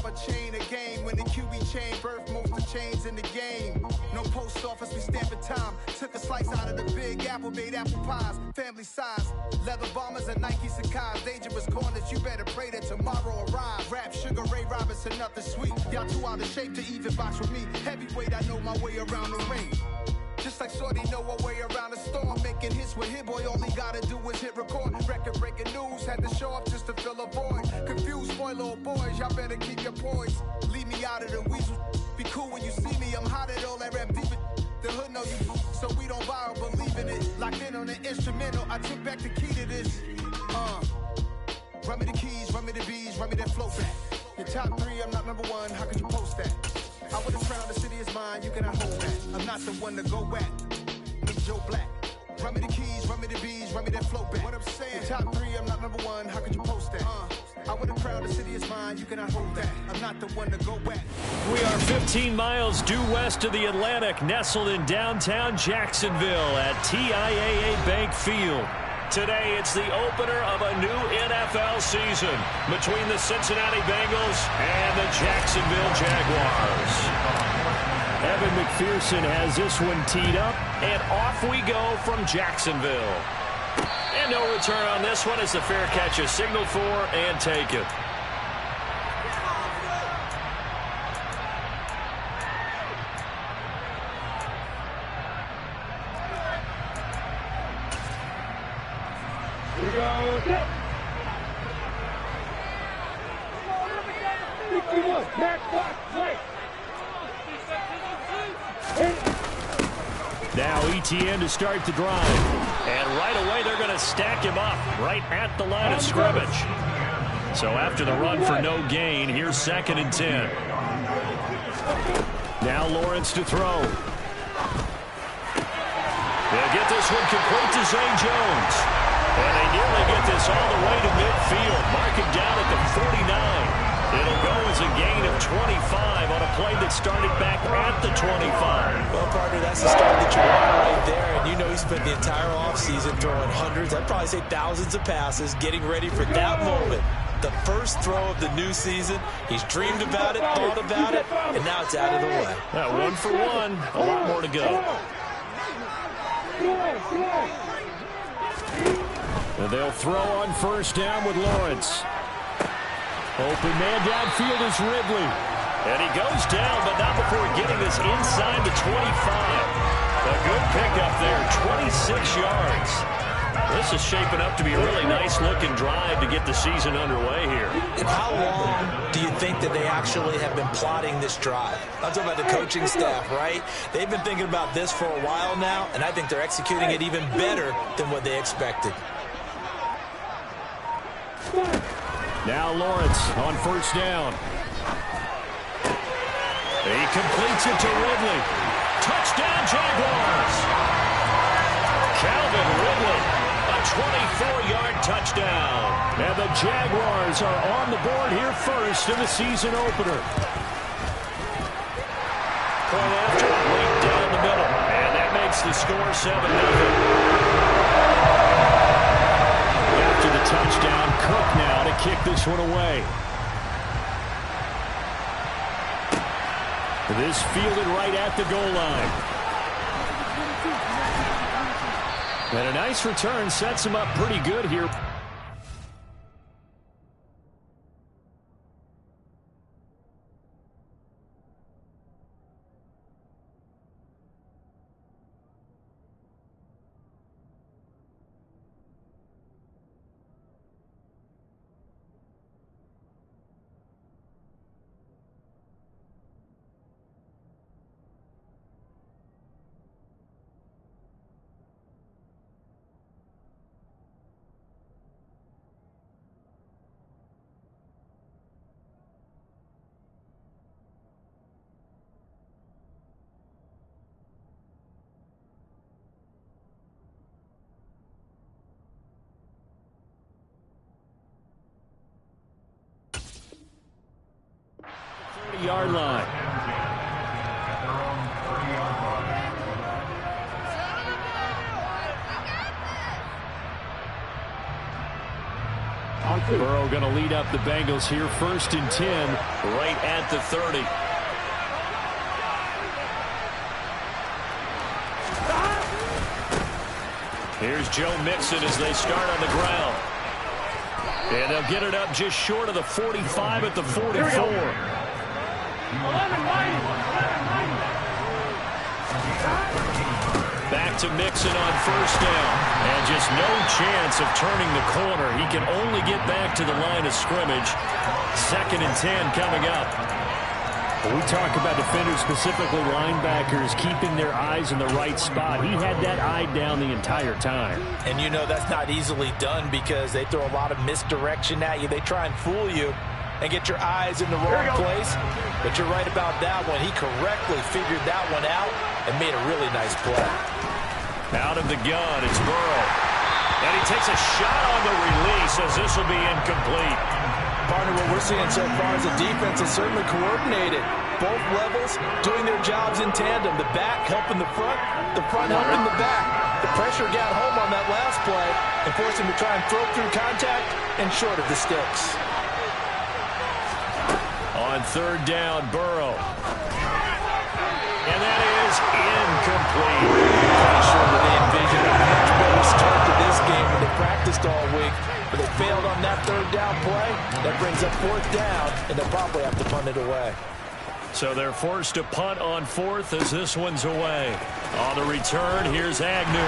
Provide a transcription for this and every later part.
a chain of game. When the QB chain birth most of chains in the game. No post office, we stamping time. Took a slice out of the big apple, made apple pies. Family size, leather bombers and Nike Sacai's. Dangerous corners, you better pray that tomorrow arrives. Rap, Sugar Ray Robinson, nothing sweet. Y'all too out of shape to even box with me. Heavyweight, I know my way around the ring. Just like Shorty know her way around the storm. Making hits with Hit Boy, all he gotta do is hit record. Record breaking news, had to show up just to fill a void. Confused, spoiled little boys, y'all better keep your poise. Leave me out of the weasel. Be cool when you see me, I'm hot at all that rap deep. The hood know you, so we don't borrow, believe in it. Locked in on the instrumental, I took back the key to this. Run me the keys, run me the bees, run me that flow back. Your top three, I'm not number one, how could you post that? I would've crowned the city is mine, you cannot hold that. I'm not the one to go back. Meet Joe Black. Run me the keys, run me the bees, run me that flow back. What I'm saying, top three, I'm not number one, how could you post that? I would've crowned the city is mine, you cannot hold that. I'm not the one to go back. We are 15 miles due west of the Atlantic, nestled in downtown Jacksonville at TIAA Bank Field. Today, it's the opener of a new NFL season between the Cincinnati Bengals and the Jacksonville Jaguars. Evan McPherson has this one teed up, and off we go from Jacksonville. And no return on this one as the fair catch is signaled for and taken. Now ETN to start the drive. And right away they're going to stack him up right at the line of scrimmage. So after the run for no gain, here's 2nd and 10. Now Lawrence to throw. They'll get this one complete to Zay Jones. And they nearly get this all the way to midfield. Mark him down at the 49. It'll go as a gain of 25 on a play that started back at the 25. Well, partner, that's the start that you want right there. And you know he spent the entire offseason throwing hundreds, I'd probably say thousands of passes, getting ready for that moment. The first throw of the new season. He's dreamed about it, thought about it, and now it's out of the way. Yeah, 1 for 1. A lot more to go. And they'll throw on 1st down with Lawrence. Open man downfield is Ridley. And he goes down, but not before getting this inside the 25. A good pickup there, 26 yards. This is shaping up to be a really nice-looking drive to get the season underway here. And how long do you think that they actually have been plotting this drive? I'm talking about the coaching staff, right? They've been thinking about this for a while now, and I think they're executing it even better than what they expected. Now Lawrence on 1st down. He completes it to Ridley. Touchdown Jaguars. Calvin Ridley, a 24-yard touchdown. And the Jaguars are on the board here first in the season opener. Point after, right down the middle. And that makes the score 7-0. After the touchdown, Cook now to kick this one away. This fielded right at the goal line. And a nice return sets him up pretty good here. Burrow going to lead up the Bengals here, 1st and 10, right at the 30. Here's Joe Mixon as they start on the ground. And they'll get it up just short of the 45 at the 44. Back to Mixon on 1st down. And just no chance of turning the corner. He can only get back to the line of scrimmage. 2nd and 10 coming up. We talk about defenders, specifically linebackers, keeping their eyes in the right spot. He had that eye down the entire time. And you know that's not easily done because they throw a lot of misdirection at you. They try and fool you and get your eyes in the wrong place. But you're right about that one. He correctly figured that one out and made a really nice play. Out of the gun, it's Burrow. And he takes a shot on the release as this will be incomplete. Partner, what we're seeing so far is a defense is certainly coordinated. Both levels doing their jobs in tandem. The back helping the front helping the back. The pressure got home on that last play and forced him to try and throw through contact and short of the sticks. On 3rd down, Burrow. And that is incomplete. I'm sure that they envisioned a much better start to this game when they practiced all week. But they failed on that 3rd down play. That brings up 4th down, and they'll probably have to punt it away. So they're forced to punt on 4th as this one's away. On the return, here's Agnew.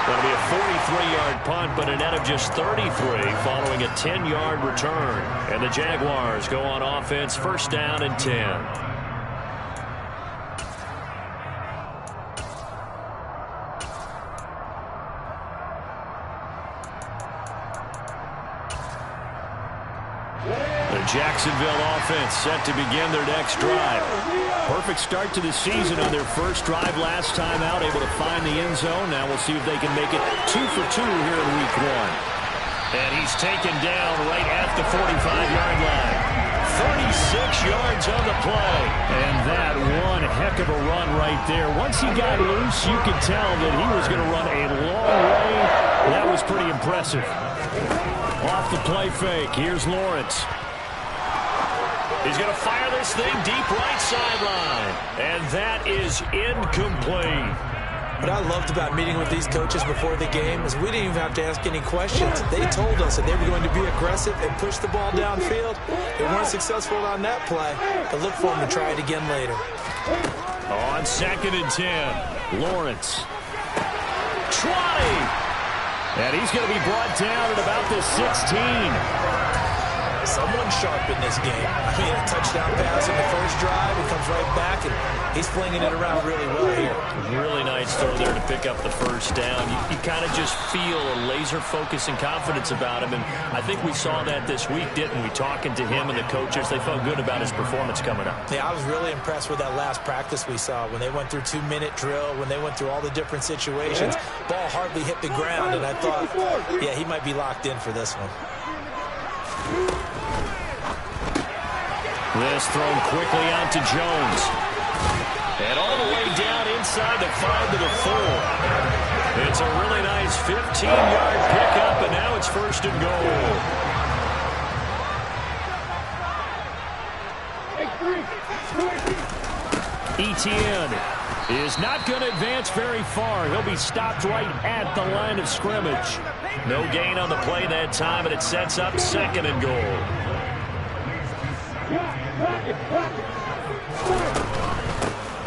That'll be a 43-yard punt, but a net of just 33 following a 10-yard return. And the Jaguars go on offense, 1st down and 10. Jacksonville offense set to begin their next drive. Perfect start to the season on their first drive last time out, able to find the end zone. Now we'll see if they can make it 2 for 2 here in week 1. And he's taken down right at the 45-yard line. 36 yards on the play. And that one heck of a run right there. Once he got loose, you could tell that he was going to run a long way. That was pretty impressive. Off the play fake, here's Lawrence. He's going to fire this thing deep right sideline. And that is incomplete. What I loved about meeting with these coaches before the game is we didn't even have to ask any questions. They told us that they were going to be aggressive and push the ball downfield. They weren't successful on that play, but look for them to try it again later. On 2nd and 10, Lawrence. Trotty! And he's going to be brought down at about the 16. Someone sharp in this game. I mean, a touchdown pass in the first drive. He comes right back, and he's flinging it around really well here. Really nice throw there to pick up the first down. You kind of just feel a laser focus and confidence about him, and I think we saw that this week, didn't we? Talking to him and the coaches, they felt good about his performance coming up. Yeah, I was really impressed with that last practice we saw when they went through 2-minute drill, when they went through all the different situations. Ball hardly hit the ground, and I thought, yeah, he might be locked in for this one. This thrown quickly out to Jones. And all the way down inside the 5 to the 4. It's a really nice 15-yard pickup, and now it's 1st and goal. Etienne is not going to advance very far. He'll be stopped right at the line of scrimmage. No gain on the play that time, and it sets up 2nd and goal.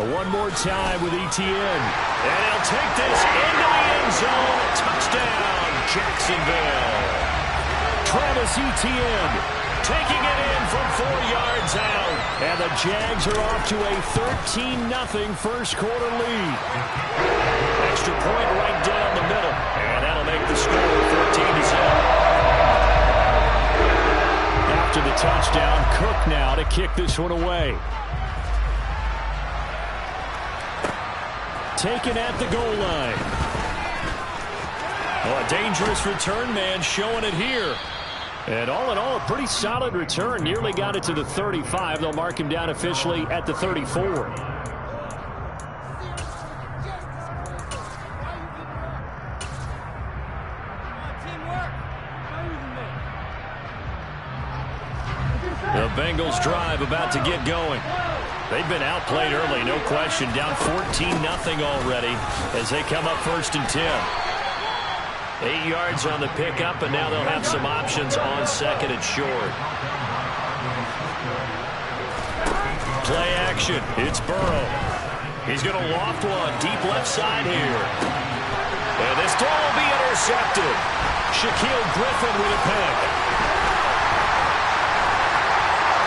One more time with Etienne. And he'll take this into the end zone. Touchdown, Jacksonville. Travis Etienne taking it in from 4 yards out. And the Jags are off to a 13-0 first quarter lead. Extra point right down the middle. And that'll make the score 14-7. After the touchdown, Cook now to kick this one away. Taken at the goal line. Oh, a dangerous return man showing it here. And all in all, a pretty solid return. Nearly got it to the 35. They'll mark him down officially at the 34. The Bengals drive about to get going. They've been outplayed early, no question. Down 14-0 already as they come up 1st and 10. 8 yards on the pickup, and now they'll have some options on 2nd and short. Play action. It's Burrow. He's going to loft one deep left side here. And this throw will be intercepted. Shaquille Griffin with a pick.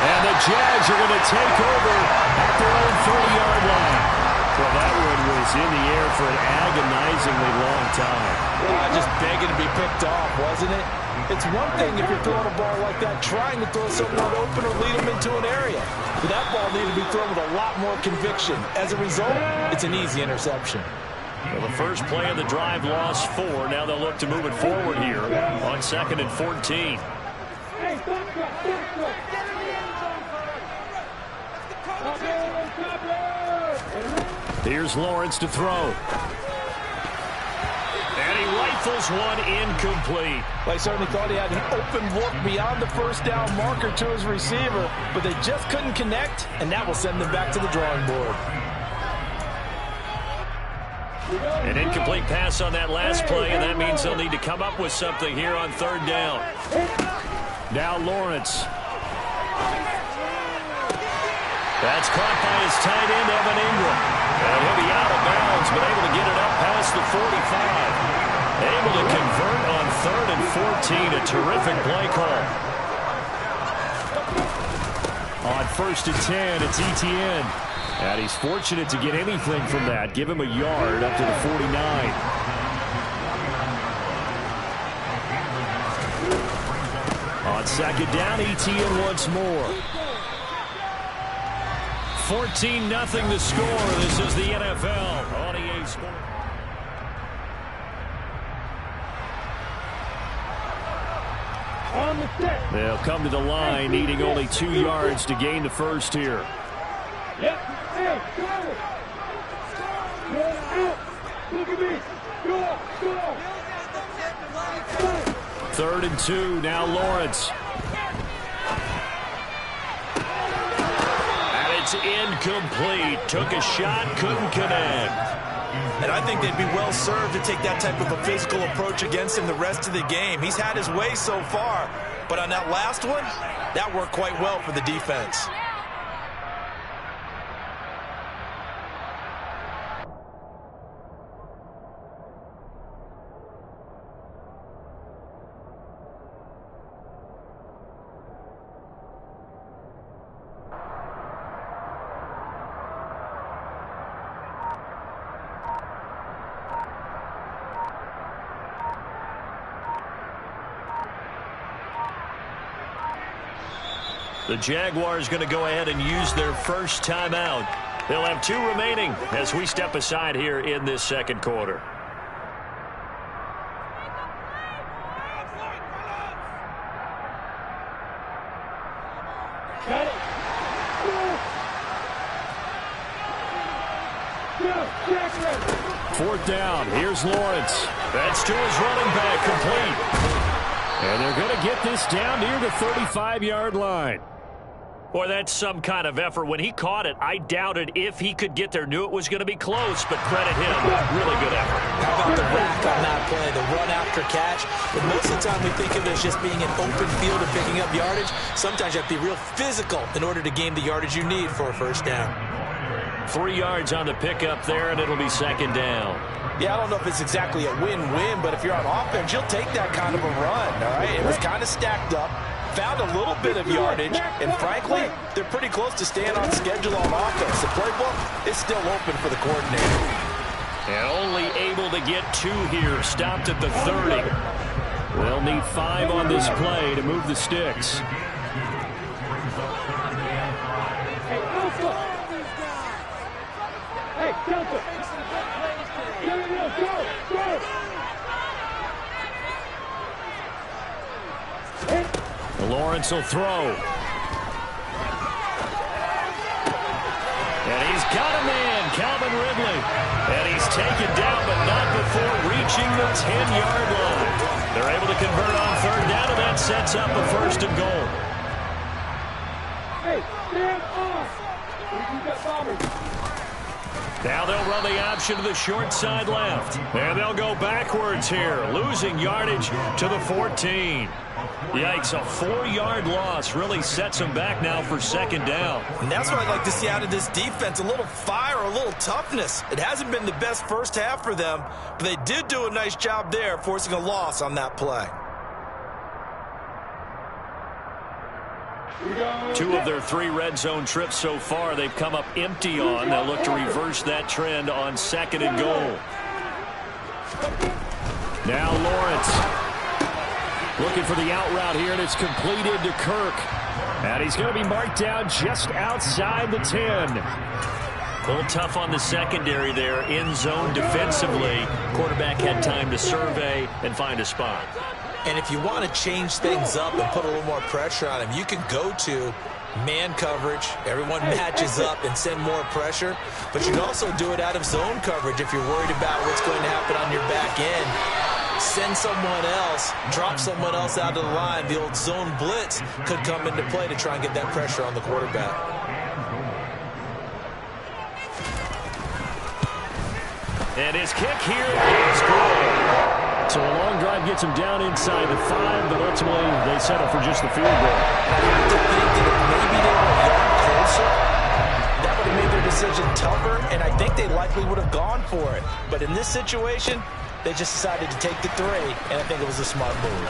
And the Jags are going to take over at their own 30-yard line. Well, that one was in the air for an agonizingly long time. Just begging to be picked off, wasn't it? It's one thing if you're throwing a ball like that, trying to throw someone open or lead them into an area. But that ball needed to be thrown with a lot more conviction. As a result, it's an easy interception. Well, the first play of the drive lost 4. Now they'll look to move it forward here on 2nd and 14. Here's Lawrence to throw. And he rifles one incomplete. Well, I certainly thought he had an open look beyond the first down marker to his receiver, but they just couldn't connect, and that will send them back to the drawing board. An incomplete pass on that last play, and that means they'll need to come up with something here on 3rd down. Now Lawrence. That's caught by his tight end, Evan Ingram. And he'll be out of bounds, but able to get it up past the 45. Able to convert on 3rd and 14. A terrific play call. On 1st and 10, it's Etienne. And he's fortunate to get anything from that. Give him a yard up to the 49. On 2nd down, Etienne once more. 14-0 the score. This is the NFL on EA Sports. They'll come to the line, needing only 2 yards to gain the first here. 3rd and 2, now Lawrence. It's incomplete. Took a shot, couldn't connect. And I think they'd be well served to take that type of a physical approach against him the rest of the game. He's had his way so far, but on that last one, that worked quite well for the defense. The Jaguars going to go ahead and use their first timeout. They'll have 2 remaining as we step aside here in this 2nd quarter. Fourth down. Here's Lawrence. That's to his running back, complete. And they're going to get this down near the 35-yard line. Boy, that's some kind of effort. When he caught it, I doubted if he could get there. Knew it was going to be close, but credit him. Really good effort. How about the rack on that play, the run after catch? But most of the time we think of it as just being an open field and picking up yardage. Sometimes you have to be real physical in order to gain the yardage you need for a first down. 3 yards on the pickup there, and it'll be 2nd down. Yeah, I don't know if it's exactly a win-win, but if you're on offense, you'll take that kind of a run, all right? It was kind of stacked up. Found a little bit of yardage, and frankly, they're pretty close to staying on schedule on offense. The playbook is still open for the coordinator. And only able to get 2 here, stopped at the 30. They'll need 5 on this play to move the sticks. Hey, Delta! Lawrence will throw. And he's got a man, Calvin Ridley. And he's taken down, but not before reaching the 10-yard line. They're able to convert on 3rd down, and that sets up a 1st and goal. Now they'll run the option to the short side left. And they'll go backwards here, losing yardage to the 14. Yikes, a 4-yard loss really sets them back now for second down. And that's what I'd like to see out of this defense, a little fire, a little toughness. It hasn't been the best first half for them, but they did do a nice job there, forcing a loss on that play. 2 of their 3 red zone trips so far they've come up empty on. They'll look to reverse that trend on 2nd and goal. Now Lawrence looking for the out route here, and it's completed to Kirk. And he's going to be marked down just outside the 10. A little tough on the secondary there, in zone defensively. Quarterback had time to survey and find a spot. And if you want to change things up and put a little more pressure on him, you can go to man coverage. Everyone matches up and send more pressure. But you can also do it out of zone coverage if you're worried about what's going to happen on your back end. Send someone else, drop someone else out of the line. The old zone blitz could come into play to try and get that pressure on the quarterback. And his kick here is good. So a long drive gets him down inside the 5, but ultimately they settle for just the field goal. I have to think that if maybe they were a yard closer, that would have made their decision tougher, and I think they likely would have gone for it. But in this situation, they just decided to take the 3, and I think it was a smart move.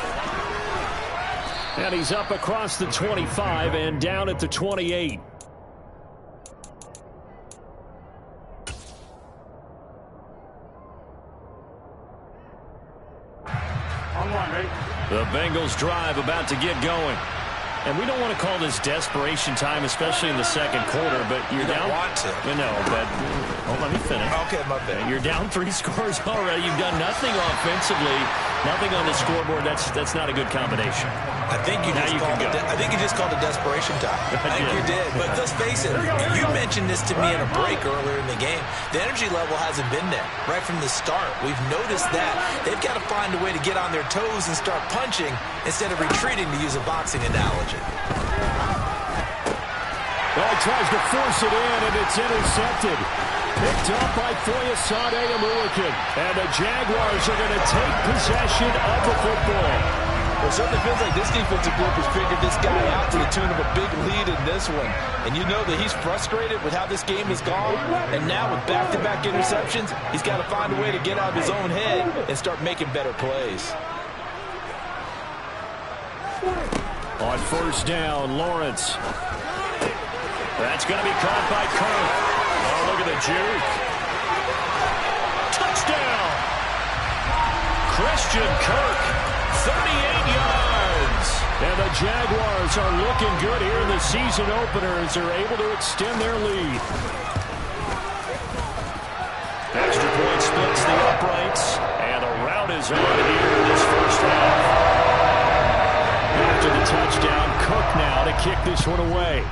And he's up across the 25 and down at the 28. The Bengals drive about to get going. And we don't want to call this desperation time, especially in the second quarter, but you're down. You don't want to. No, but let me finish. Okay, my bad. You're down 3 scores already. You've done nothing offensively, nothing on the scoreboard. That's not a good combination. I think you just called it desperation time. I think you did. But let's face it, you mentioned this to me in a break earlier in the game. The energy level hasn't been there right from the start. We've noticed that. They've got to find a way to get on their toes and start punching instead of retreating, to use a boxing analogy. Well, he tries to force it in, and it's intercepted. Picked up by Foyesade Aluakin. And the Jaguars are going to take possession of the football. Well, it certainly feels like this defensive group has figured this guy out to the tune of a big lead in this one. And you know that he's frustrated with how this game has gone. And now with back-to-back interceptions, he's got to find a way to get out of his own head and start making better plays. On first down, Lawrence. That's going to be caught by Kirk. Oh, look at the juke. Touchdown! Christian Kirk. 38 yards. And the Jaguars are looking good here in the season opener as they're able to extend their lead. Extra point splits the uprights, and the route is on here in this first half. After the touchdown, Cook now to kick this one away.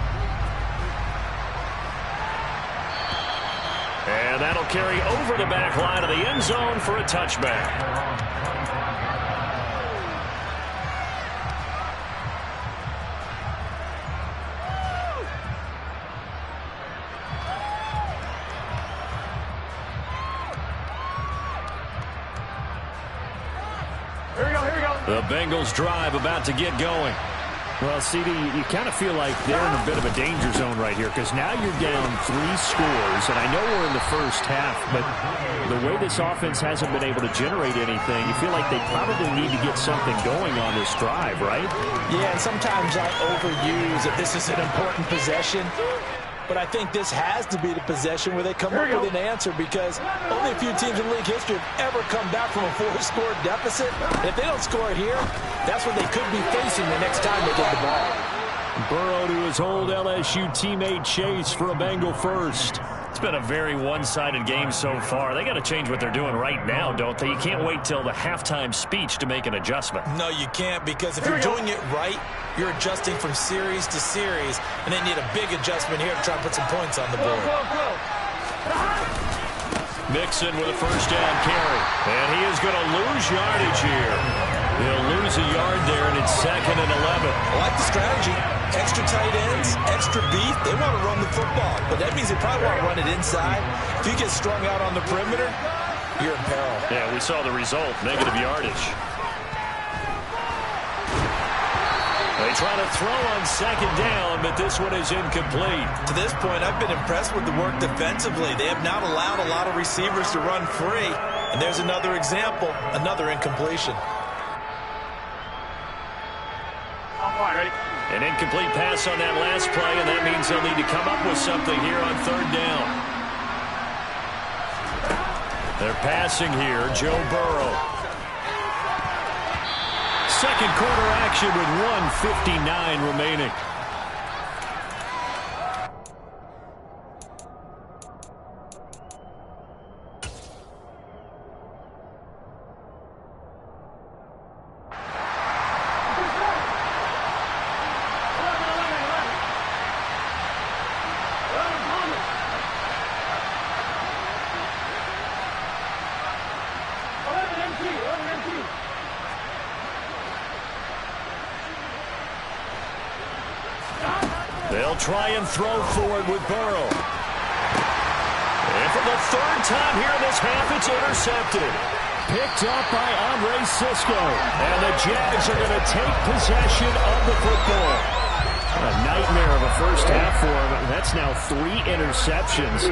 And that'll carry over the back line of the end zone for a touchback. The Bengals drive about to get going. Well, CD, you kind of feel like they're in a bit of a danger zone right here because now you're down 3 scores, and I know we're in the first half, but the way this offense hasn't been able to generate anything, you feel like they probably need to get something going on this drive, right? Yeah, and sometimes I overuse that this is an important possession. But I think this has to be the possession where they come up with an answer, because only a few teams in league history have ever come back from a 4-score deficit. And if they don't score it here, that's what they could be facing the next time they get the ball. Burrow to his old LSU teammate Chase for a Bengal first. It's been a very one-sided game so far. They got to change what they're doing right now, don't they? You can't wait till the halftime speech to make an adjustment. No, you can't, because if you're doing it right, you're adjusting from series to series, and they need a big adjustment here to try and put some points on the board. Mixon with a first down carry, and he is going to lose yardage here. He'll lose lose a yard there, and it's 2nd and 11. I like the strategy. Extra tight ends, extra beef. They want to run the football, but that means they probably want to run it inside. If you get strung out on the perimeter, you're in peril. Yeah, we saw the result, negative yardage. They try to throw on 2nd down, but this one is incomplete. To this point, I've been impressed with the work defensively. They have not allowed a lot of receivers to run free. And there's another example, another incompletion. An incomplete pass on that last play, and that means they'll need to come up with something here on 3rd down. They're passing here, Joe Burrow. Second quarter action with 1:59 remaining. They'll try and throw forward with Burrow. And for the 3rd time here in this half, it's intercepted. Picked up by Andre Cisco. And the Jags are going to take possession of the football. A nightmare of a first half for him. That's now 3 interceptions.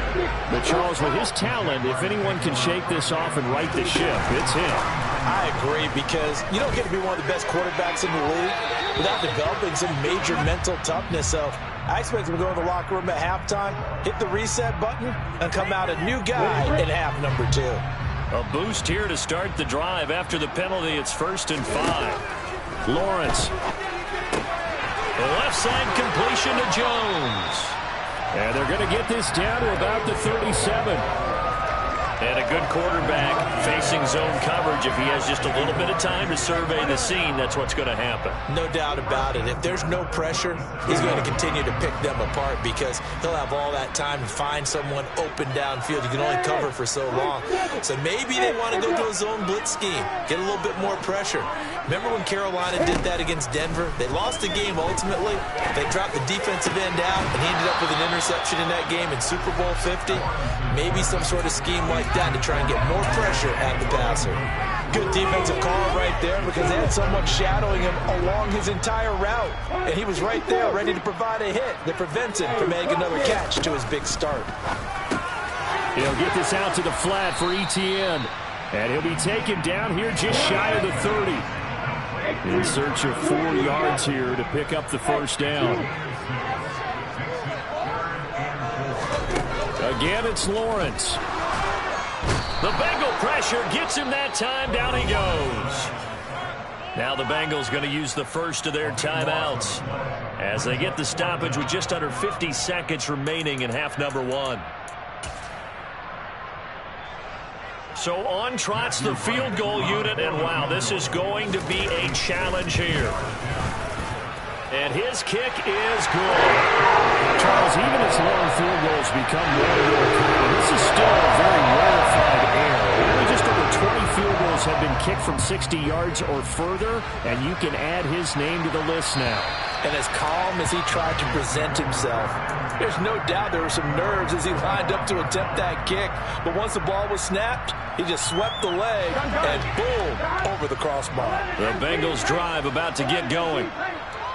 But Charles, with his talent, if anyone can shake this off and right the ship, it's him. I agree, because you don't get to be one of the best quarterbacks in the league without developing some major mental toughness. So I expect him to go in the locker room at halftime, hit the reset button, and come out a new guy in half number 2. A boost here to start the drive. After the penalty, it's 1st and 5. Lawrence. The left side completion to Jones. And they're going to get this down to about the 37. And a good quarterback facing zone coverage. If he has just a little bit of time to survey the scene, that's what's going to happen. No doubt about it. If there's no pressure, he's going to continue to pick them apart, because he'll have all that time to find someone open downfield. You can only cover for so long. So maybe they want to go to a zone blitz scheme, get a little bit more pressure. Remember when Carolina did that against Denver? They lost the game ultimately. They dropped the defensive end out, and he ended up with an interception in that game in Super Bowl 50. Maybe some sort of scheme like that to try and get more pressure at the passer. Good defensive call right there, because they had someone shadowing him along his entire route, and he was right there ready to provide a hit that prevents him from making another catch to his big start. He'll get this out to the flat for Etienne, and he'll be taken down here just shy of the 30. In search of 4 yards here to pick up the 1st down. Again, it's Lawrence. The Bengal pressure gets him that time. Down he goes. Now the Bengals going to use the first of their timeouts as they get the stoppage with just under 50 seconds remaining in half number 1. So on trots the field goal unit, and wow, this is going to be a challenge here. And his kick is good. Charles, even as long field goals become more and more common, this is still a very rarefied air. Only just over 20 field goals have been kicked from 60 yards or further, and you can add his name to the list now. And as calm as he tried to present himself, there's no doubt there were some nerves as he lined up to attempt that kick. But once the ball was snapped, he just swept the leg and boom, over the crossbar. The Bengals drive about to get going.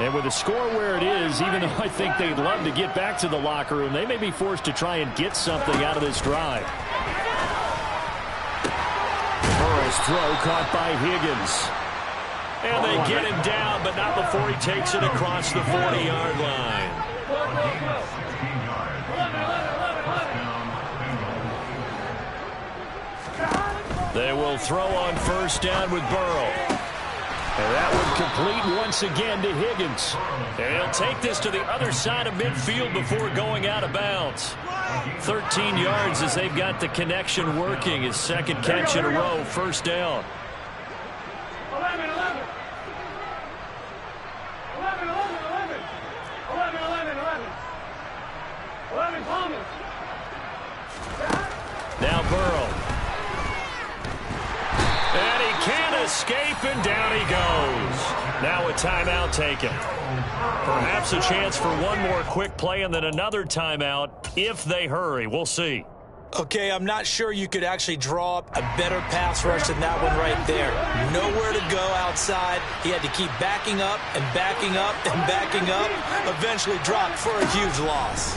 And with the score where it is, even though I think they'd love to get back to the locker room, they may be forced to try and get something out of this drive. Burrow's throw caught by Higgins. And they get him down, but not before he takes it across the 40-yard line. They will throw on 1st down with Burrow. And that one complete once again to Higgins. And he'll take this to the other side of midfield before going out of bounds. 13 yards as they've got the connection working. His 2nd catch in a row, 1st down. 11. Now Burrow. And he can't escape, and down he goes. timeout taken. Perhaps a chance for one more quick play and then another timeout if they hurry. We'll see. Okay, I'm not sure you could actually draw up a better pass rush than that one right there. Nowhere to go outside. He had to keep backing up and backing up and backing up. Eventually dropped for a huge loss.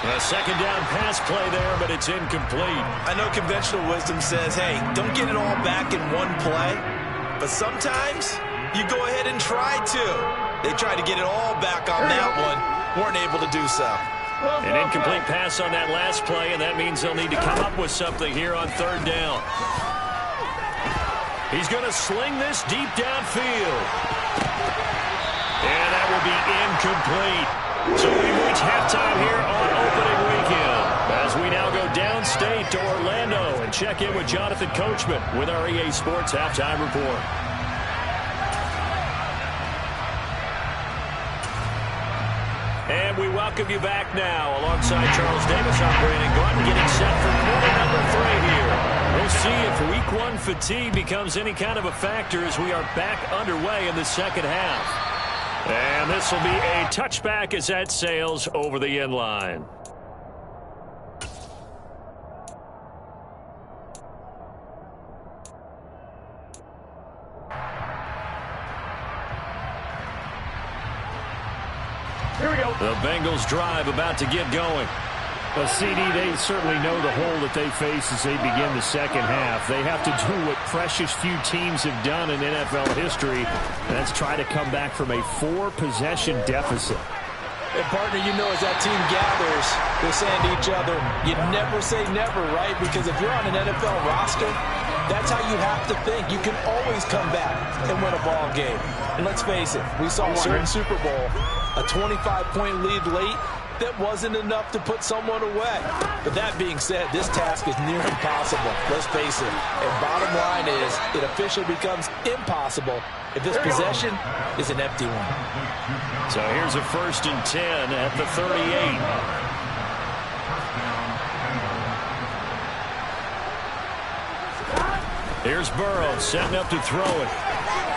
A second down pass play there, but it's incomplete. I know conventional wisdom says, hey, don't get it all back in one play. But sometimes you go ahead and try to. They tried to get it all back on that one. Weren't able to do so. An incomplete pass on that last play, and that means they'll need to come up with something here on third down. He's going to sling this deep downfield. And that will be incomplete. So we reach halftime here on opening weekend as we now go downstate to Orlando and check in with Jonathan Coachman with our EA Sports Halftime Report. And we welcome you back now. Alongside Charles Davis, I'm Brandon Gordon, getting set for quarter number 3 here. We'll see if week 1 fatigue becomes any kind of a factor as we are back underway in the second half. And this will be a touchback as that sails over the end line. Here we go. The Bengals drive about to get going. Well, CD, they certainly know the hole that they face as they begin the second half. They have to do what precious few teams have done in NFL history, and that's try to come back from a 4-possession deficit. And, partner, you know as that team gathers, they're saying to each other, you never say never, right? Because if you're on an NFL roster, that's how you have to think. You can always come back and win a ball game. And let's face it, we saw a certain Super Bowl, a 25-point lead late, that wasn't enough to put someone away. But that being said, this task is near impossible. Let's face it. And bottom line is, it officially becomes impossible if this possession is an empty one. So here's a 1st and 10 at the 38. Here's Burrow setting up to throw it.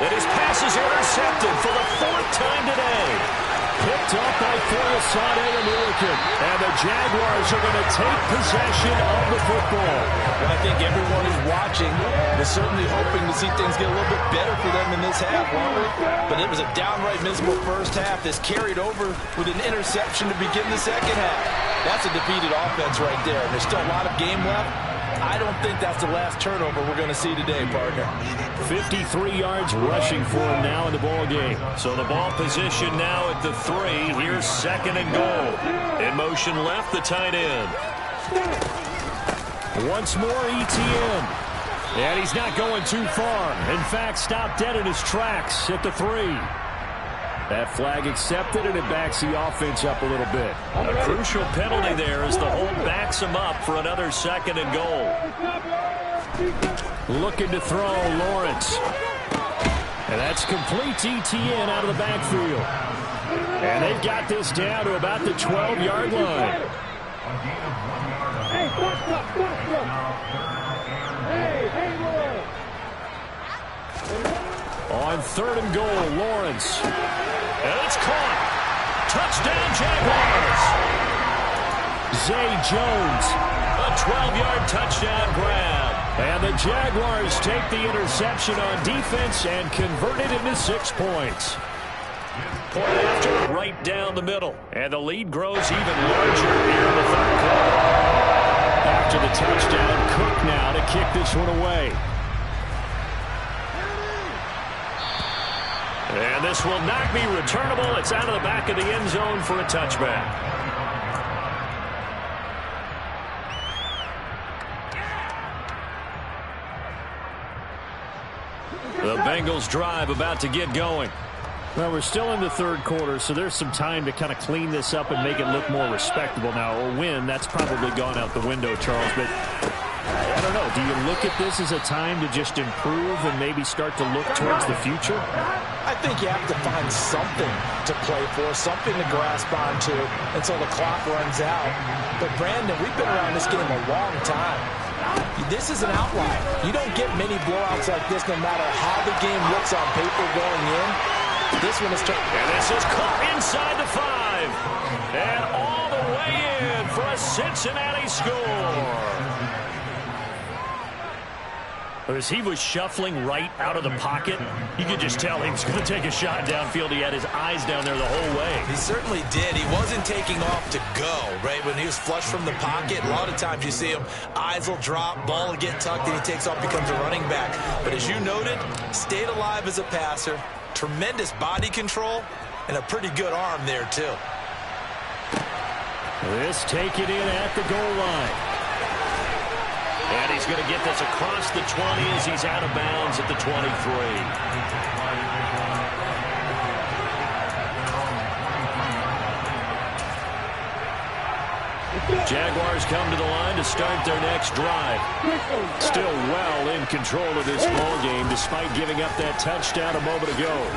And his pass is intercepted for the 4th time today. Picked up by Foyesade and Milliken. And the Jaguars are going to take possession of the football. Well, I think everyone who's watching was certainly hoping to see things get a little bit better for them in this half, weren't we? But it was a downright miserable first half that's carried over with an interception to begin the second half. That's a defeated offense right there. There's still a lot of game left. I don't think that's the last turnover we're going to see today, partner. 53 yards rushing for him now in the ball game. So the ball position now at the 3. Here's 2nd and goal. In motion left, the tight end. Once more, ETN. And he's not going too far. In fact, stopped dead in his tracks at the 3. That flag accepted, and it backs the offense up a little bit. A crucial penalty there as the hold backs him up for another 2nd and goal. Looking to throw, Lawrence. And that's complete to ETN out of the backfield. And they've got this down to about the 12-yard line. Hey, On 3rd and goal, Lawrence. And it's caught. Touchdown, Jaguars. Zay Jones. A 12-yard touchdown grab. And the Jaguars take the interception on defense and convert it into 6 points. Point after, right down the middle. And the lead grows even larger here in the 3rd quarter. After the touchdown, Cook now to kick this one away. And this will not be returnable. It's out of the back of the end zone for a touchback. The Bengals drive about to get going. Well, we're still in the 3rd quarter, so there's some time to kind of clean this up and make it look more respectable. Now, a win, that's probably gone out the window, Charles, but I don't know. Do you look at this as a time to just improve and maybe start to look towards the future? I think you have to find something to play for, something to grasp onto until the clock runs out. But, Brandon, we've been around this game a long time. This is an outlier. You don't get many blowouts like this, no matter how the game looks on paper going in. This one is turned. And this is caught inside the 5. And all the way in for a Cincinnati score. As he was shuffling right out of the pocket, you could just tell he was going to take a shot downfield. He had his eyes down there the whole way. He certainly did. He wasn't taking off to go, right? When he was flush from the pocket, a lot of times you see him, eyes will drop, ball will get tucked, and he takes off, becomes a running back. But as you noted, stayed alive as a passer, tremendous body control, and a pretty good arm there, too. This taken in at the goal line. And he's going to get this across the 20 as he's out of bounds at the 23. Jaguars come to the line to start their next drive. Still well in control of this ball game despite giving up that touchdown a moment ago.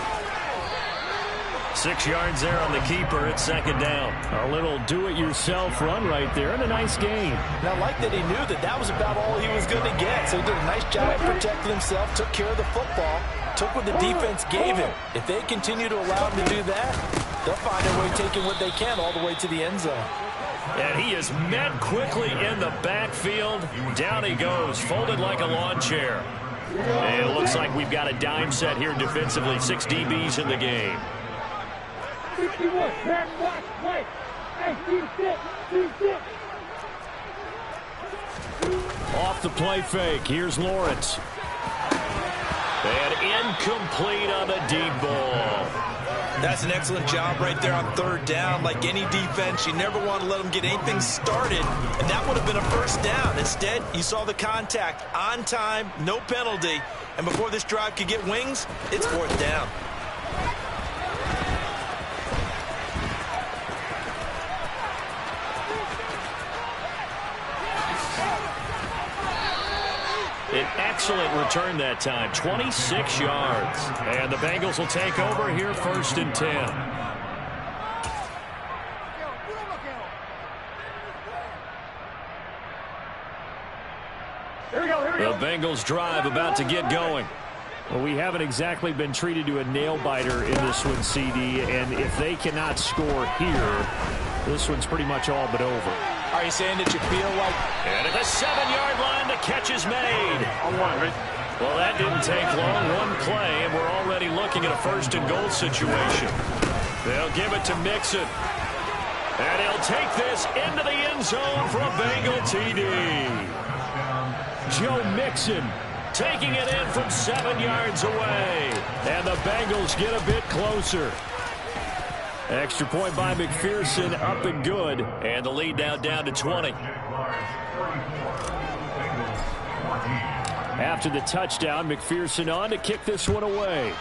6 yards there on the keeper at second down. A little do-it-yourself run right there and a nice gain. Now, I like that he knew that was about all he was going to get. So he did a nice job protecting himself, took care of the football, took what the defense gave him. If they continue to allow him to do that, they'll find their way taking what they can all the way to the end zone. And he is met quickly in the backfield. Down he goes, folded like a lawn chair. And it looks like we've got a dime set here defensively. 6 DBs in the game. 61, back, watch, play. Hey, team sit. Off the play fake, here's Lawrence. And incomplete on the deep ball. That's an excellent job right there on third down. Like any defense, you never want to let them get anything started, and that would have been a first down. Instead, you saw the contact on time, no penalty, and before this drive could get wings, it's fourth down. An excellent return that time, 26 yards. And the Bengals will take over here, 1st and 10. The Bengals drive about to get going. Well, we haven't exactly been treated to a nail-biter in this one, CD, and if they cannot score here, this one's pretty much all but over. Are you saying that you feel like... And at the 7-yard line, the catch is made. Well, that didn't take long. One play, and we're already looking at a 1st and goal situation. They'll give it to Mixon. And he'll take this into the end zone for a Bengal TD. Joe Mixon taking it in from 7 yards away. And the Bengals get a bit closer. Extra point by McPherson, up and good. And the lead now down to 20. After the touchdown, McPherson on to kick this one away.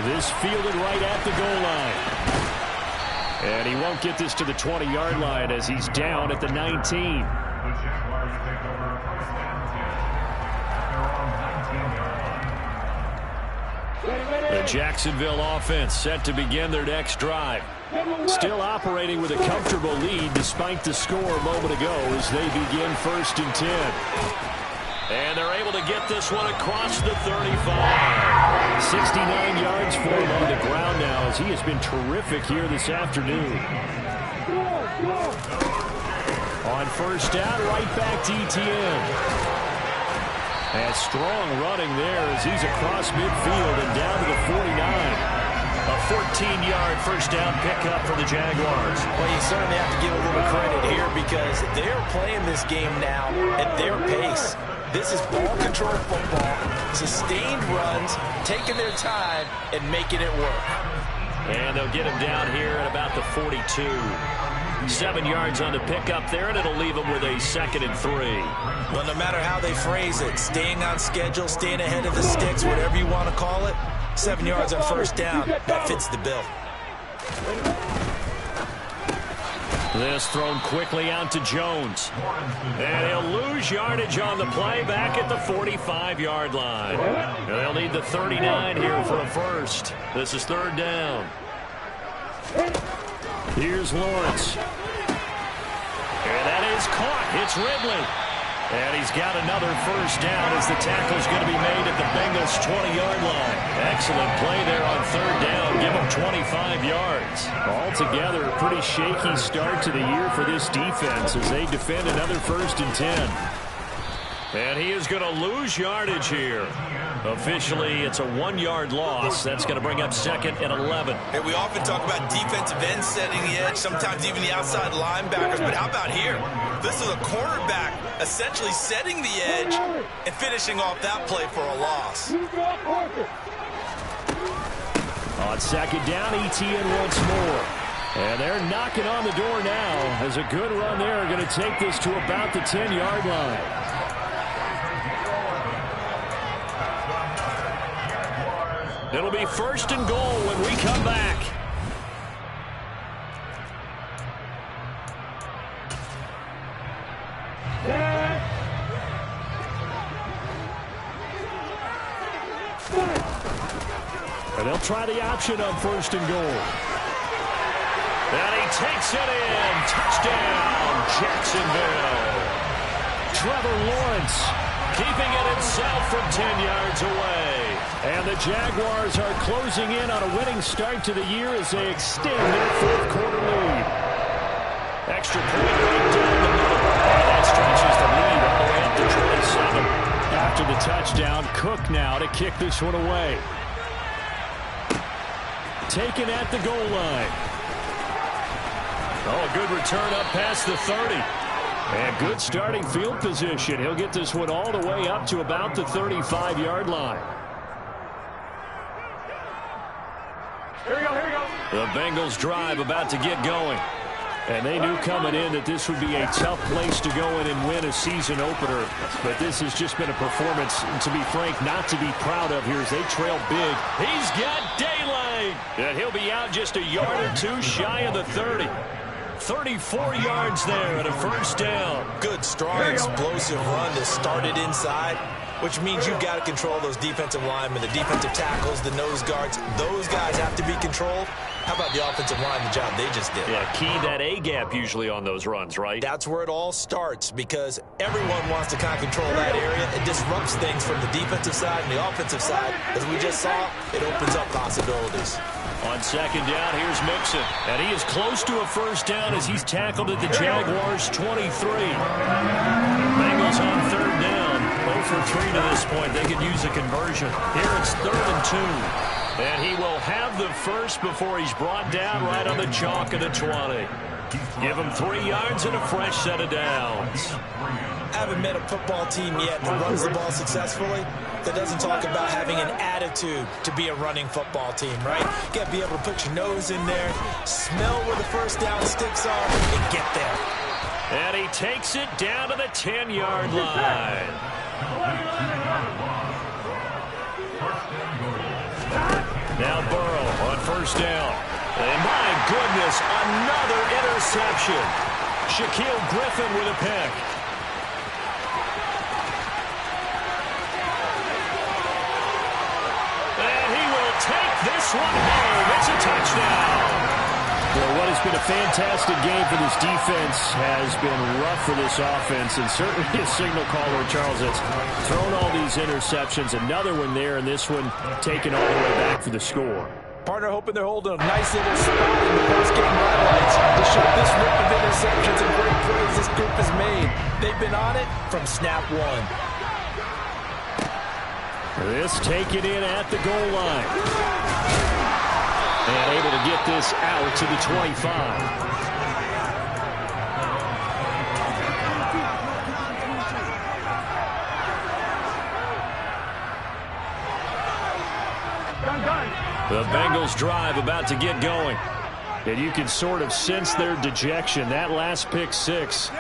This fielded right at the goal line. And he won't get this to the 20-yard line as he's down at the 19. The Jacksonville offense set to begin their next drive. Still operating with a comfortable lead despite the score a moment ago as they begin 1st and 10. And they're able to get this one across the 35. 69 yards for him on the ground now as he has been terrific here this afternoon. On 1st down, right back to ETN. And strong running there as he's across midfield and down to the 49. A 14-yard 1st down pickup for the Jaguars. Well, you certainly have to give a little credit here because they're playing this game now at their pace. This is ball control football, sustained runs, taking their time, and making it work. And they'll get him down here at about the 42. 7 yards on the pickup there, and it'll leave them with a 2nd and 3. Well, no matter how they phrase it, staying on schedule, staying ahead of the sticks, whatever you want to call it, 7 yards on 1st down, that fits the bill. This thrown quickly out to Jones. And he'll lose yardage on the play back at the 45-yard line. And they'll need the 39 here for a 1st. This is 3rd down. Here's Lawrence. And that is caught. It's Ridley. And he's got another first down as the tackle's going to be made at the Bengals' 20-yard line. Excellent play there on third down. Give them 25 yards. Altogether, a pretty shaky start to the year for this defense as they defend another 1st and 10. And he is going to lose yardage here. Officially, it's a 1-yard loss. That's going to bring up 2nd and 11. Hey, we often talk about defensive ends setting the edge, sometimes even the outside linebackers. But how about here? This is a cornerback essentially setting the edge and finishing off that play for a loss. On 2nd down, ETN once more. And they're knocking on the door now as a good run there are going to take this to about the 10-yard line. It'll be 1st and goal when we come back. And they'll try the option on 1st and goal. And he takes it in. Touchdown, Jacksonville. Trevor Lawrence keeping it himself from 10 yards away. And the Jaguars are closing in on a winning start to the year as they extend their 4th quarter lead. Extra point right down the middle. And that stretches the lead all the way up to 27. After the touchdown, Cook now to kick this one away. Taken at the goal line. Oh, a good return up past the 30. And good starting field position. He'll get this one all the way up to about the 35-yard line. Here we go, here we go. The Bengals drive about to get going. And they knew coming in that this would be a tough place to go in and win a season opener. But this has just been a performance, to be frank, not to be proud of here as they trail big. He's got daylight. And he'll be out just a yard or two shy of the 30. 34 yards there and a first down. Good, strong, explosive run that started inside, which means you've got to control those defensive linemen, the defensive tackles, the nose guards. Those guys have to be controlled. How about the offensive line, the job they just did? Yeah, key that A-gap usually on those runs, right? That's where it all starts because everyone wants to kind of control that area. It disrupts things from the defensive side and the offensive side. As we just saw, it opens up possibilities. On 2nd down, here's Mixon. And he is close to a first down as he's tackled at the Jaguars' 23. Bengals on 3rd down. 0 for 3 to this point. They could use a conversion. Here it's 3rd and 2. And he will have the first before he's brought down right on the chalk of the 20. Give him 3 yards and a fresh set of downs. I haven't met a football team yet that runs the ball successfully that doesn't talk about having an attitude to be a running football team, right? You got to be able to put your nose in there, smell where the first down sticks are, and get there. And he takes it down to the 10-yard line. Now Burrow on first down. And my goodness, another interception. Shaquille Griffin with a pick. And he will take this one home. It's a touchdown. Well, what has been a fantastic game for this defense has been rough for this offense, and certainly a signal caller, Charles, that's thrown all these interceptions. Another one there, and this one taken all the way back for the score. Partner hoping they're holding a nice little spot in the post-game highlights to show this rip of interceptions and great plays this group has made. They've been on it from snap one. This taken in at the goal line. And able to get this out to the 25. The Bengals drive about to get going. And you can sort of sense their dejection. That last pick six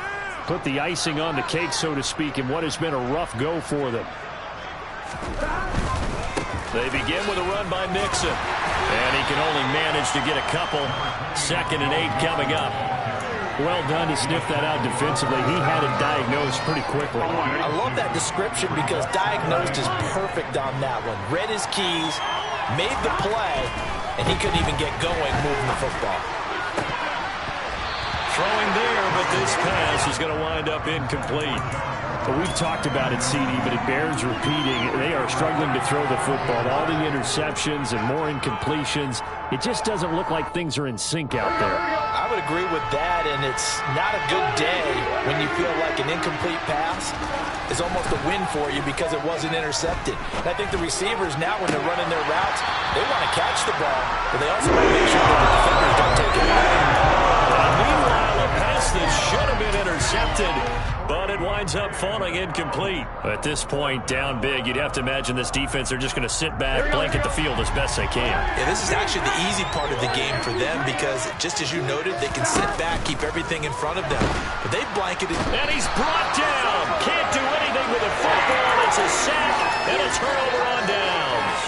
put the icing on the cake, so to speak, in what has been a rough go for them. They begin with a run by Mixon. And he can only manage to get a couple. 2nd and 8 coming up. Well done to sniff that out defensively. He had it diagnosed pretty quickly. I love that description because diagnosed is perfect on that one. Read his keys, made the play, and he couldn't even get going moving the football. Throwing there, but this pass is going to wind up incomplete. Well, we've talked about it, CD, but it bears repeating. They are struggling to throw the football. All the interceptions and more incompletions. It just doesn't look like things are in sync out there. I would agree with that, and it's not a good day when you feel like an incomplete pass is almost a win for you because it wasn't intercepted. And I think the receivers now, when they're running their routes, they want to catch the ball, but they also want to make sure that the defenders don't take it away. Meanwhile, a pass that should have been intercepted, but it winds up falling incomplete. At this point, down big, you'd have to imagine this defense are just going to sit back, blanket the field as best they can. Yeah, this is actually the easy part of the game for them because, just as you noted, they can sit back, keep everything in front of them. But they blanketed. And he's brought down. Can't do anything with a football. It's a sack and a turnover on downs.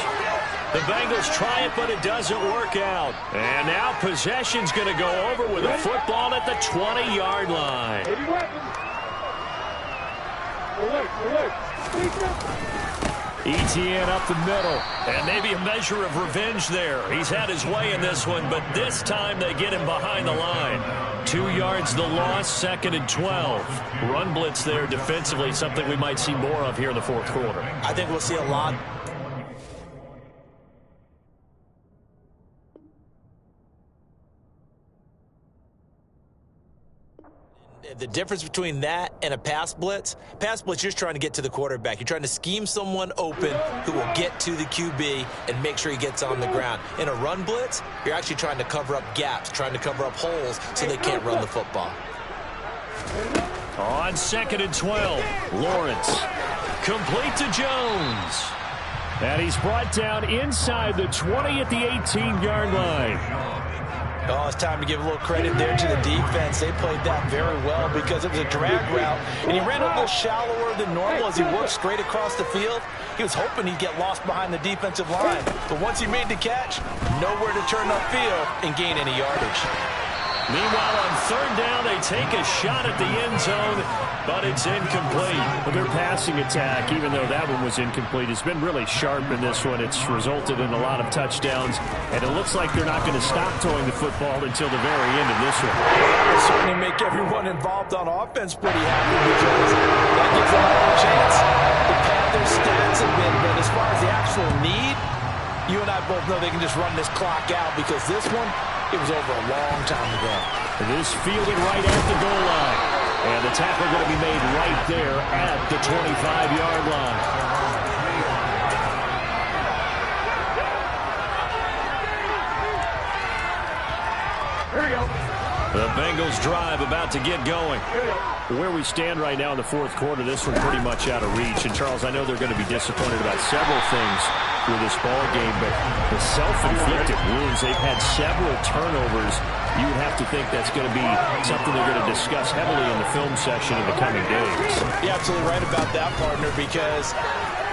The Bengals try it, but it doesn't work out. And now possession's going to go over with a football at the 20-yard line. Etienne up the middle, and maybe a measure of revenge there. He's had his way in this one, but this time they get him behind the line. 2 yards the loss, 2nd and 12. Run blitz there defensively, something we might see more of here in the fourth quarter. I think we'll see a lot. The difference between that and a pass blitz, you're just trying to get to the quarterback. You're trying to scheme someone open who will get to the QB and make sure he gets on the ground. In a run blitz, you're actually trying to cover up gaps, trying to cover up holes so they can't run the football. On 2nd and 12, Lawrence. Complete to Jones. And he's brought down inside the 20 at the 18-yard line. Oh, it's time to give a little credit there to the defense. They played that very well because it was a drag route, and he ran a little shallower than normal as he worked straight across the field. He was hoping he'd get lost behind the defensive line, but once he made the catch, nowhere to turn upfield and gain any yardage. Meanwhile, on 3rd down, they take a shot at the end zone, but it's incomplete. Well, their passing attack, even though that one was incomplete, has been really sharp in this one. It's resulted in a lot of touchdowns, and it looks like they're not going to stop throwing the football until the very end of this one. That will certainly make everyone involved on offense pretty happy because that gives them a chance to pad their stats a bit. But as far as the actual need, you and I both know they can just run this clock out because this one, it was over a long time ago. This fielded right at the goal line. And the tackle going to be made right there at the 25-yard line. Here we go. The Bengals drive about to get going. Where we stand right now in the fourth quarter, this one pretty much out of reach. And, Charles, I know they're going to be disappointed about several things with this ball game, but the self-inflicted wounds, they've had several turnovers. You would have to think that's going to be something they're going to discuss heavily in the film session in the coming days. You're absolutely right about that, partner, because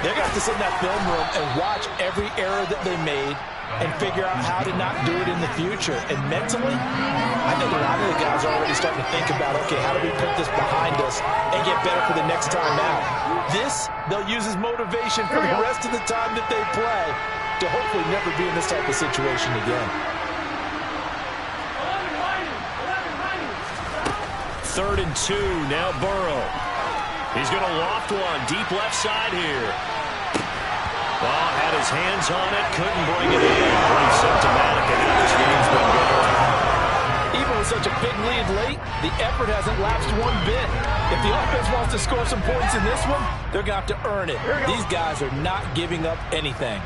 they're going to have to sit in that film room and watch every error that they made and figure out how to not do it in the future. And mentally, I think a lot of the guys are already starting to think about, okay, how do we put this behind us and get better for the next time out? This, they'll use as motivation for the rest of the time that they play to hopefully never be in this type of situation again. 3rd and 2, now Burrow. He's going to loft one deep left side here. Ball had his hands on it, couldn't bring it in. Pretty symptomatic of how this game's been going. Even with such a big lead late, the effort hasn't lapsed one bit. If the offense wants to score some points in this one, they're going to have to earn it. These guys are not giving up anything.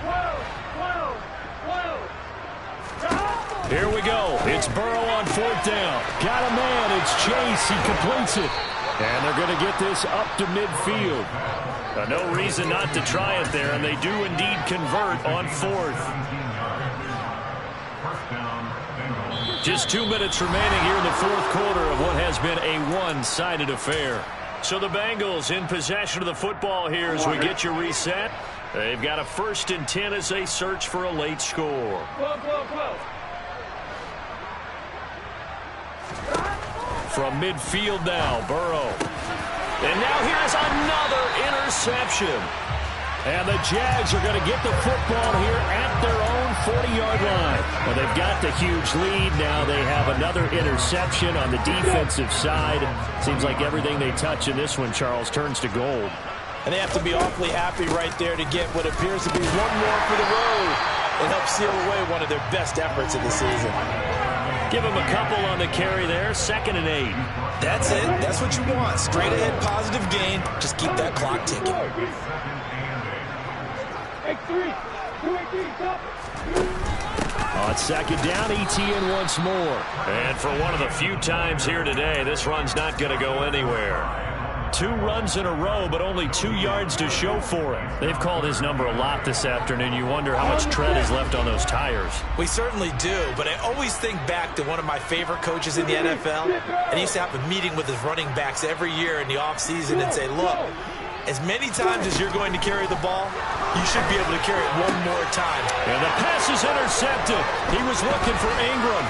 Here we go. It's Burrow on 4th down. Got a man. It's Chase. He completes it. And they're going to get this up to midfield. No reason not to try it there, and they do indeed convert on 4th. Just 2 minutes remaining here in the fourth quarter of what has been a one-sided affair. So the Bengals in possession of the football here as we get you reset. They've got a 1st and 10 as they search for a late score. From midfield now, Burrow. And now here's another interception. And the Jags are going to get the football here at their own 40-yard line. Well, they've got the huge lead. Now they have another interception on the defensive side. Seems like everything they touch in this one, Charles, turns to gold. And they have to be awfully happy right there to get what appears to be one more for the road and help seal away one of their best efforts of the season. Give them a couple on the carry there. 2nd and 8. That's it. That's what you want. Straight ahead, positive gain. Just keep that clock ticking. On 2nd down, ETN once more. And for one of the few times here today, this run's not going to go anywhere. 2 runs in a row, but only 2 yards to show for it. They've called his number a lot this afternoon. You wonder how much tread is left on those tires. We certainly do, but I always think back to one of my favorite coaches in the NFL. And he used to have a meeting with his running backs every year in the offseason and say, look, as many times as you're going to carry the ball, you should be able to carry it one more time. And the pass is intercepted. He was looking for Ingram.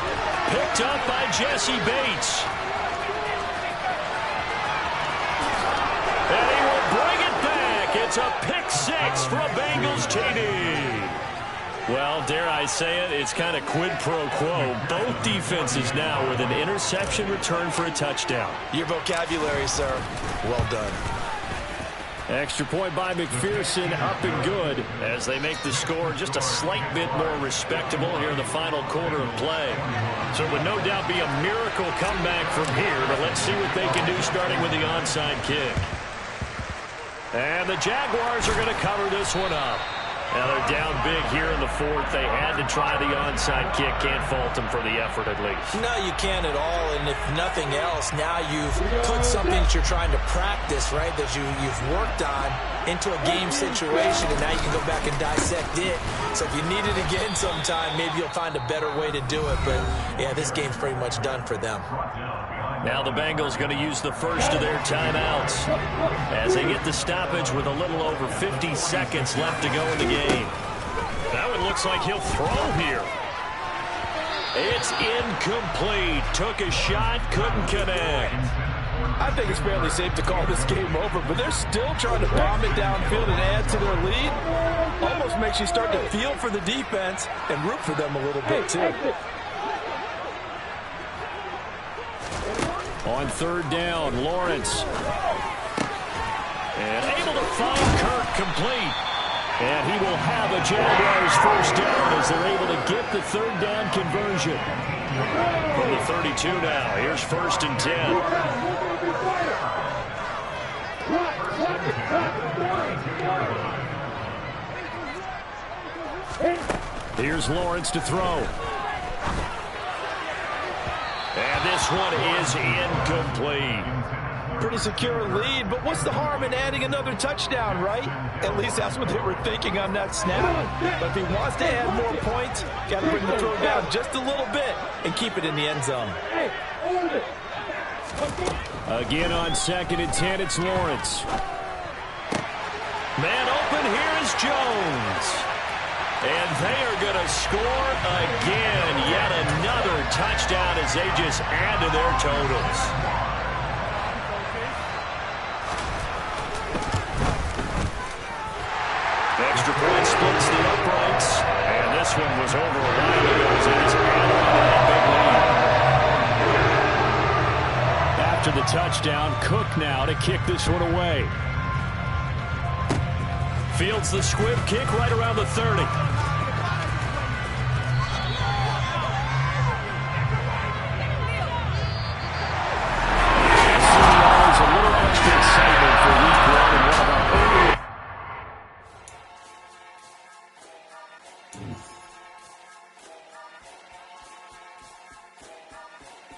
Picked up by Jesse Bates. And he will bring it back. It's a pick 6 for a Bengals TD. Well, dare I say it, it's kind of quid pro quo. Both defenses now with an interception return for a touchdown. Your vocabulary, sir. Well done. Extra point by McPherson, up and good as they make the score just a slight bit more respectable here in the final quarter of play. So it would no doubt be a miracle comeback from here, but let's see what they can do starting with the onside kick. And the Jaguars are going to cover this one up. Now they're down big here in the 4th. They had to try the onside kick. Can't fault them for the effort at least. No, you can't at all. And if nothing else, now you've put something that you're trying to practice, right, that you've worked on into a game situation, and now you can go back and dissect it. So if you need it again sometime, maybe you'll find a better way to do it. But, yeah, this game's pretty much done for them. Now the Bengals going to use the first of their timeouts as they get the stoppage with a little over 50 seconds left to go in the game. That one looks like he'll throw here. It's incomplete. Took a shot, couldn't connect. I think it's fairly safe to call this game over, but they're still trying to bomb it downfield and add to their lead. Almost makes you start to feel for the defense and root for them a little bit, too. On 3rd down, Lawrence. And able to find Kirk complete. And he will have a Jaguars first down as they're able to get the 3rd down conversion. From the 32 now, here's 1st and 10. Here's Lawrence to throw. And this one is incomplete. Pretty secure lead, but what's the harm in adding another touchdown, right? At least that's what they were thinking on that snap. But if he wants to add more points, got to bring the throw down just a little bit and keep it in the end zone. Again on 2nd and 10, it's Lawrence. Man open, here is Jones. And they are going to score again. Yet another touchdown as they just add to their totals. Extra point splits the uprights. And this one was over a while ago as they just added on that big lead. After the touchdown, Cook now to kick this one away. Fields the squib kick right around the 30. A little extra excitement for week 1 and one of our early.